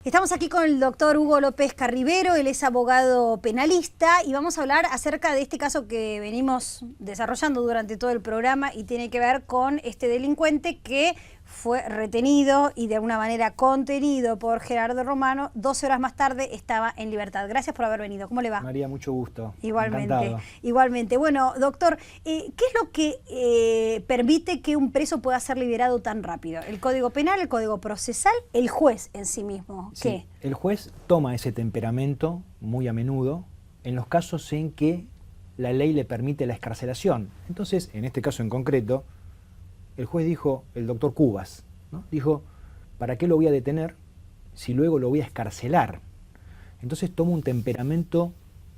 Estamos aquí con el doctor Hugo López Carribero, él es abogado penalista y vamos a hablar acerca de este caso que venimos desarrollando durante todo el programa y tiene que ver con este delincuente que fue retenido y de alguna manera contenido por Gerardo Romano. 12 horas más tarde estaba en libertad. Gracias por haber venido. ¿Cómo le va? María, mucho gusto. Igualmente, encantado. igualmente. Bueno, doctor, ¿qué es lo que permite que un preso pueda ser liberado tan rápido? ¿El Código Penal, el Código Procesal, el juez en sí mismo? Sí, ¿Qué? el juez toma ese temperamento muy a menudo en los casos en que la ley le permite la excarcelación. Entonces, en este caso en concreto, el juez dijo, el doctor Cubas, ¿no? Dijo, ¿para qué lo voy a detener si luego lo voy a excarcelar? Entonces toma un temperamento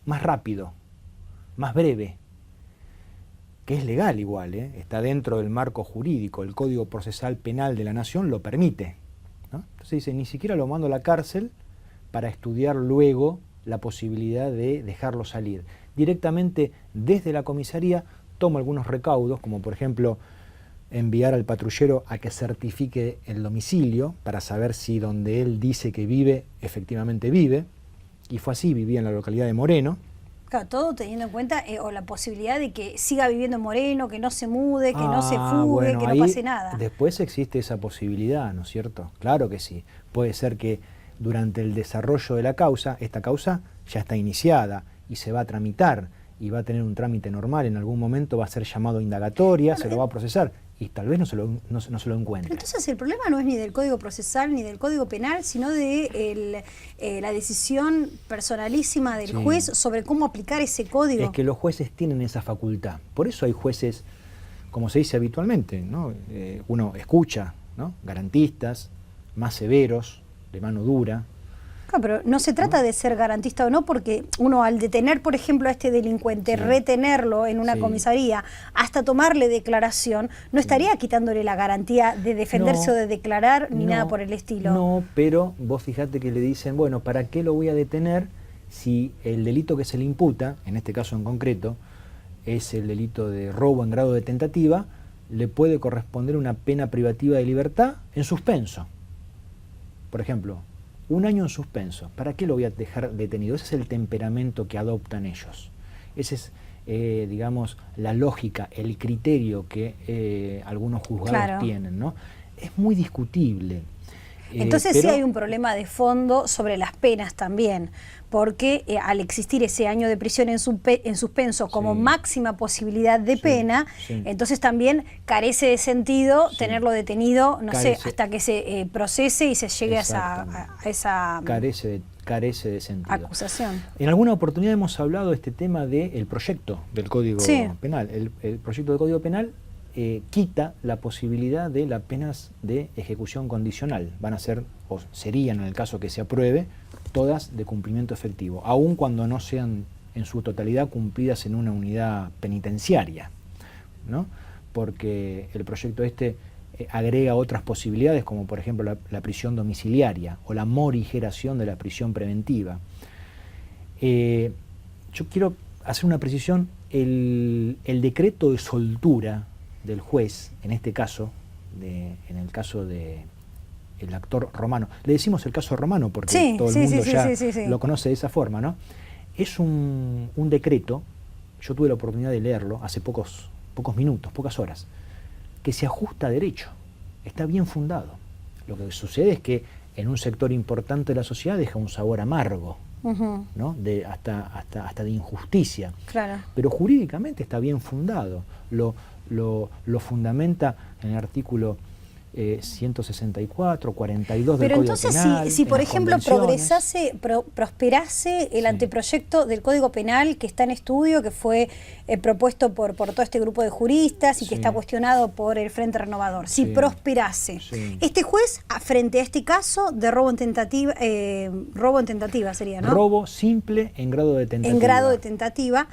más rápido, más breve, que es legal igual, está dentro del marco jurídico, el Código Procesal Penal de la Nación lo permite, ¿no? Entonces dice, ni siquiera lo mando a la cárcel para estudiar luego la posibilidad de dejarlo salir. Directamente desde la comisaría toma algunos recaudos, como por ejemplo enviar al patrullero a que certifique el domicilio para saber si donde él dice que vive, efectivamente vive, y fue así, vivía en la localidad de Moreno. Claro, todo teniendo en cuenta o la posibilidad de que siga viviendo en Moreno, que no se mude, que no se fugue, bueno, que no pase nada. Después existe esa posibilidad, ¿no es cierto? Claro que sí. Puede ser que durante el desarrollo de la causa, esta causa ya está iniciada y se va a tramitar y va a tener un trámite normal, en algún momento va a ser llamado a indagatoria, bueno, se lo va a procesar y tal vez no se lo encuentre. Entonces el problema no es ni del Código Procesal ni del Código Penal, sino de la decisión personalísima del juez sobre cómo aplicar ese código. Es que los jueces tienen esa facultad. Por eso hay jueces, como se dice habitualmente, ¿no? Uno escucha, ¿no? Garantistas, más severos, de mano dura. Claro, pero no se trata de ser garantista o no, porque uno al detener, por ejemplo, a este delincuente, retenerlo en una comisaría, hasta tomarle declaración, no estaría quitándole la garantía de defenderse o de declarar, ni nada por el estilo. No, pero vos fijate que le dicen, bueno, ¿para qué lo voy a detener si el delito que se le imputa, en este caso en concreto, es el delito de robo en grado de tentativa, le puede corresponder una pena privativa de libertad en suspenso? Por ejemplo, 1 año en suspenso. ¿Para qué lo voy a dejar detenido? Ese es el temperamento que adoptan ellos. Ese es, digamos, la lógica, el criterio que algunos juzgados tienen, ¿no? Es muy discutible. Entonces sí hay un problema de fondo sobre las penas también, porque al existir ese año de prisión en suspenso como máxima posibilidad de pena, entonces también carece de sentido tenerlo detenido, no sé, hasta que se procese y se llegue a esa carece de sentido. Acusación. En alguna oportunidad hemos hablado de este tema del proyecto del Código Penal. El proyecto del Código Penal quita la posibilidad de las penas de ejecución condicional. Van a ser, o serían en el caso que se apruebe, todas de cumplimiento efectivo, aun cuando no sean en su totalidad cumplidas en una unidad penitenciaria, ¿no? Porque el proyecto agrega otras posibilidades, como por ejemplo la prisión domiciliaria o la morigeración de la prisión preventiva. Yo quiero hacer una precisión, el decreto de soltura del juez, en este caso, en el caso de el actor Romano, le decimos el caso Romano porque todo el mundo ya lo conoce de esa forma, ¿no? Es un decreto, yo tuve la oportunidad de leerlo hace pocos minutos, pocas horas, que se ajusta a derecho, está bien fundado. Lo que sucede es que en un sector importante de la sociedad deja un sabor amargo, ¿no? hasta de injusticia. Claro. Pero jurídicamente está bien fundado. Lo fundamenta en el artículo 164, 42 del Código Penal. Pero entonces, si por ejemplo prosperase el anteproyecto del Código Penal que está en estudio, que fue propuesto por todo este grupo de juristas y que está cuestionado por el Frente Renovador, si prosperase, este juez, frente a este caso de robo en tentativa sería, ¿no? Robo simple en grado de tentativa. En grado de tentativa.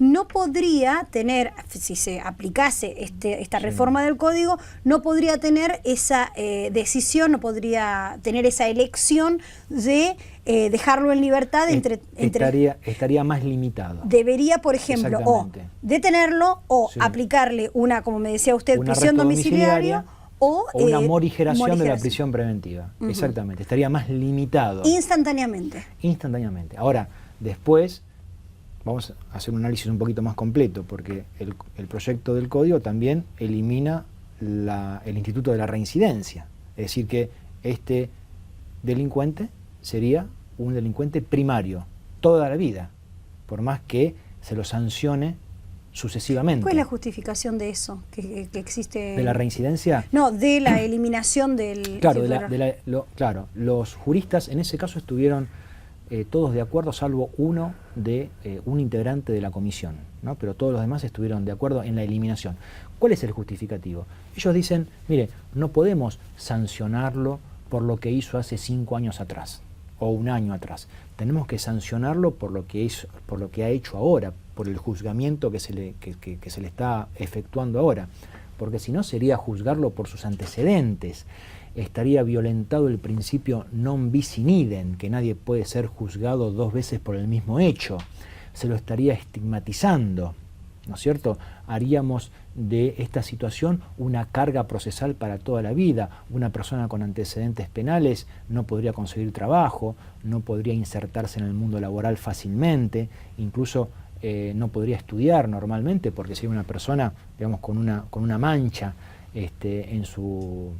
No podría tener, si se aplicase esta reforma del código, no podría tener esa decisión, no podría tener esa elección de dejarlo en libertad. Estaría más limitado. Debería, por ejemplo, o detenerlo o aplicarle una, como me decía usted, prisión domiciliaria o una morigeración de la morigeración. prisión preventiva. Exactamente, estaría más limitado. Instantáneamente. Instantáneamente. Ahora, después vamos a hacer un análisis un poquito más completo, porque el proyecto del código también elimina el instituto de la reincidencia. Es decir, que este delincuente sería un delincuente primario toda la vida, por más que se lo sancione sucesivamente. ¿Cuál es la justificación de eso que existe? ¿De la reincidencia? No, de la eliminación del... Claro, claro, los juristas en ese caso estuvieron todos de acuerdo, salvo un integrante de la comisión, ¿no? Pero todos los demás estuvieron de acuerdo en la eliminación. ¿Cuál es el justificativo? Ellos dicen, mire, no podemos sancionarlo por lo que hizo hace 5 años atrás o 1 año atrás. Tenemos que sancionarlo por lo que ha hecho ahora, por el juzgamiento que se le está efectuando ahora. Porque si no sería juzgarlo por sus antecedentes. Estaría violentado el principio non bis in idem, que nadie puede ser juzgado 2 veces por el mismo hecho. Se lo estaría estigmatizando, ¿no es cierto? Haríamos de esta situación una carga procesal para toda la vida. Una persona con antecedentes penales no podría conseguir trabajo, no podría insertarse en el mundo laboral fácilmente, incluso no podría estudiar normalmente, porque sería una persona, digamos, con una mancha en su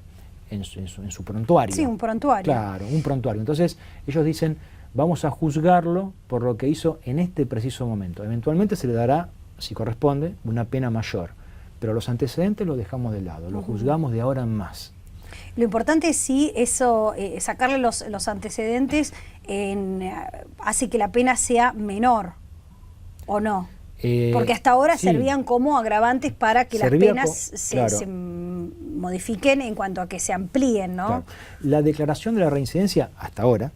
prontuario. Sí, un prontuario. Claro, un prontuario. Entonces ellos dicen, vamos a juzgarlo por lo que hizo en este preciso momento. Eventualmente se le dará, si corresponde, una pena mayor, pero los antecedentes los dejamos de lado, los juzgamos de ahora en más. Lo importante es si eso, sacarle los antecedentes hace que la pena sea menor, ¿o no? Porque hasta ahora sí, servían como agravantes para que las penas se modifiquen en cuanto a que se amplíen, ¿no? Claro. La declaración de la reincidencia, hasta ahora,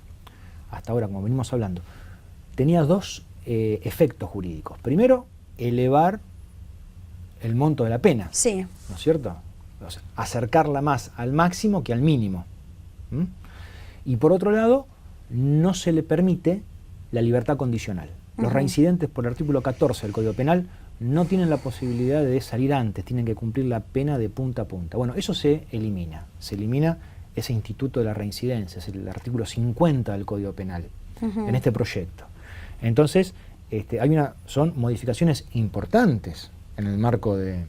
como venimos hablando, tenía 2 efectos jurídicos. Primero, elevar el monto de la pena, sí, ¿no es cierto? O sea, acercarla más al máximo que al mínimo. Y por otro lado, no se le permite la libertad condicional. Los reincidentes por el artículo 14 del Código Penal no tienen la posibilidad de salir antes, tienen que cumplir la pena de punta a punta. Bueno, eso se elimina ese instituto de la reincidencia, es el artículo 50 del Código Penal, en este proyecto. Entonces, son modificaciones importantes en el marco de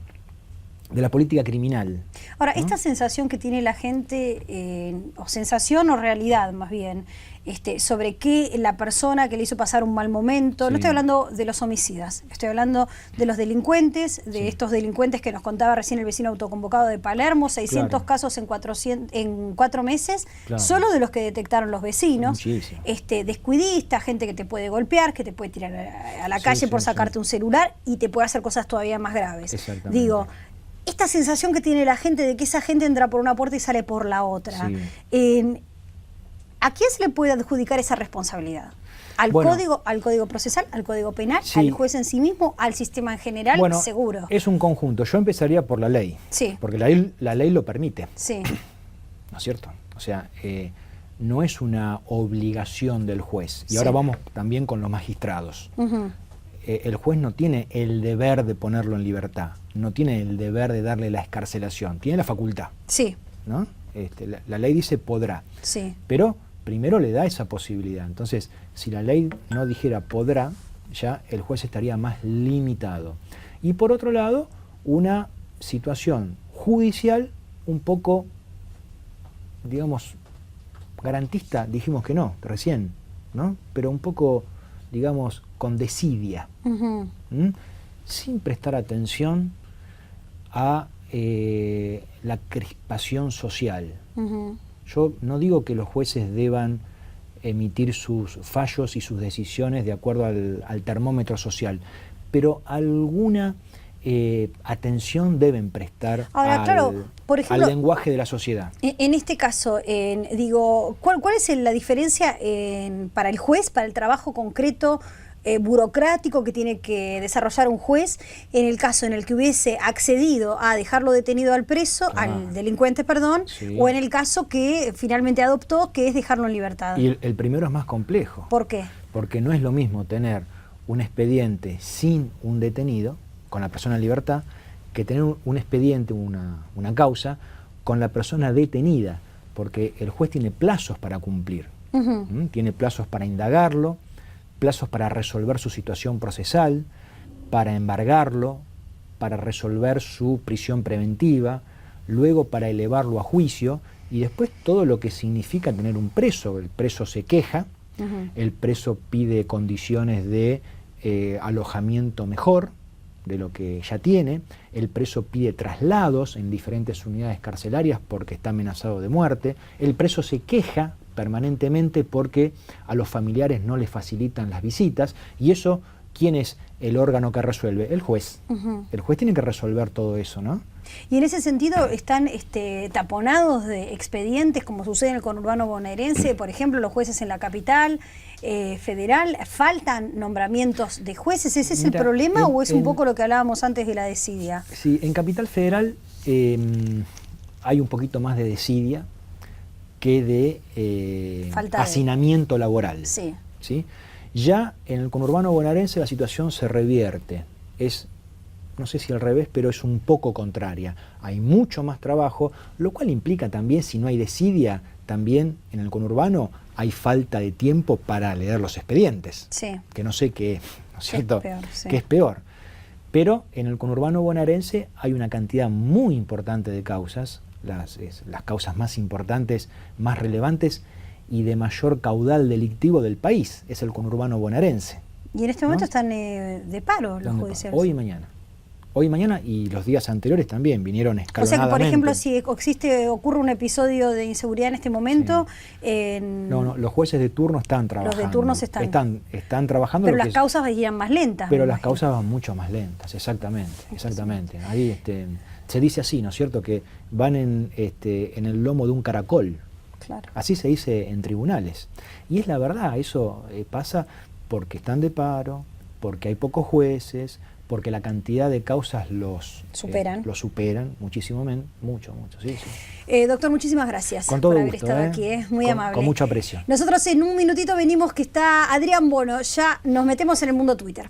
la política criminal. Ahora, ¿no? Esta sensación que tiene la gente, o sensación o realidad más bien, sobre que la persona que le hizo pasar un mal momento, no estoy hablando de los homicidas, estoy hablando de los delincuentes, de estos delincuentes que nos contaba recién el vecino autoconvocado de Palermo, 600 casos en 4 meses, solo de los que detectaron los vecinos, descuidista, gente que te puede golpear, que te puede tirar a la calle por sacarte un celular y te puede hacer cosas todavía más graves. Digo, esta sensación que tiene la gente de que esa gente entra por una puerta y sale por la otra, ¿a quién se le puede adjudicar esa responsabilidad? ¿Al código procesal, al código penal, al juez en sí mismo, al sistema en general? Bueno, seguro. Es un conjunto. Yo empezaría por la ley, porque la ley lo permite. ¿No es cierto? O sea, no es una obligación del juez. Y ahora vamos también con los magistrados. El juez no tiene el deber de ponerlo en libertad, no tiene el deber de darle la excarcelación, tiene la facultad. ¿No? La ley dice podrá, pero primero le da esa posibilidad. Entonces, si la ley no dijera podrá, ya el juez estaría más limitado. Y por otro lado, una situación judicial un poco, digamos, garantista, dijimos que no, recién, ¿no? Pero un poco, digamos, con desidia, sin prestar atención a la crispación social. Yo no digo que los jueces deban emitir sus fallos y sus decisiones de acuerdo al termómetro social, pero alguna atención deben prestar por ejemplo, al lenguaje de la sociedad. En este caso, ¿cuál es la diferencia para el juez, para el trabajo concreto burocrático que tiene que desarrollar un juez en el caso en el que hubiese accedido a dejarlo detenido al preso, al delincuente, perdón, o en el caso que finalmente adoptó, que es dejarlo en libertad? Y el primero es más complejo. ¿Por qué? Porque no es lo mismo tener un expediente sin un detenido, con la persona en libertad, que tener un expediente, una causa, con la persona detenida, porque el juez tiene plazos para cumplir. Tiene plazos para indagarlo, plazos para resolver su situación procesal, para embargarlo, para resolver su prisión preventiva, luego para elevarlo a juicio, y después todo lo que significa tener un preso. El preso se queja, el preso pide condiciones de alojamiento mejor de lo que ya tiene, el preso pide traslados en diferentes unidades carcelarias porque está amenazado de muerte, el preso se queja permanentemente porque a los familiares no les facilitan las visitas, y eso, ¿quién es el órgano que resuelve? El juez. El juez tiene que resolver todo eso, ¿no? Y en ese sentido están taponados de expedientes, como sucede en el conurbano bonaerense, por ejemplo, los jueces en la capital federal, ¿faltan nombramientos de jueces? ¿Ese es el problema o es un poco lo que hablábamos antes de la desidia? Sí, en Capital Federal hay un poquito más de desidia que de hacinamiento laboral. Sí. ¿Sí? Ya en el conurbano bonaerense la situación se revierte. Es, no sé si al revés, pero es un poco contraria. Hay mucho más trabajo, lo cual implica también, si no hay desidia, también en el conurbano hay falta de tiempo para leer los expedientes. Sí. Que no sé qué, ¿no es cierto? Peor, sí. Que es peor. Pero en el conurbano bonaerense hay una cantidad muy importante de causas, las causas más importantes, más relevantes y de mayor caudal delictivo del país, es el conurbano bonaerense. Y en este momento están de paro los judiciales. Hoy y mañana. Hoy y mañana, y los días anteriores también vinieron escalonadamente. O sea que, por ejemplo, si ocurre un episodio de inseguridad en este momento... Sí. No, los jueces de turno están trabajando. Los de turno están trabajando. Pero las causas irían más lentas. Pero las causas van mucho más lentas, exactamente. Ahí se dice así, ¿no es cierto?, que van en el lomo de un caracol. Claro. Así se dice en tribunales. Y es la verdad, eso pasa porque están de paro, porque hay pocos jueces, porque la cantidad de causas los superan muchísimo, mucho, sí. Doctor, muchísimas gracias por haber gusto, estado aquí, muy amable. Con mucho aprecio. Nosotros en un minutito venimos, que está Adrián Bono, ya nos metemos en el mundo Twitter.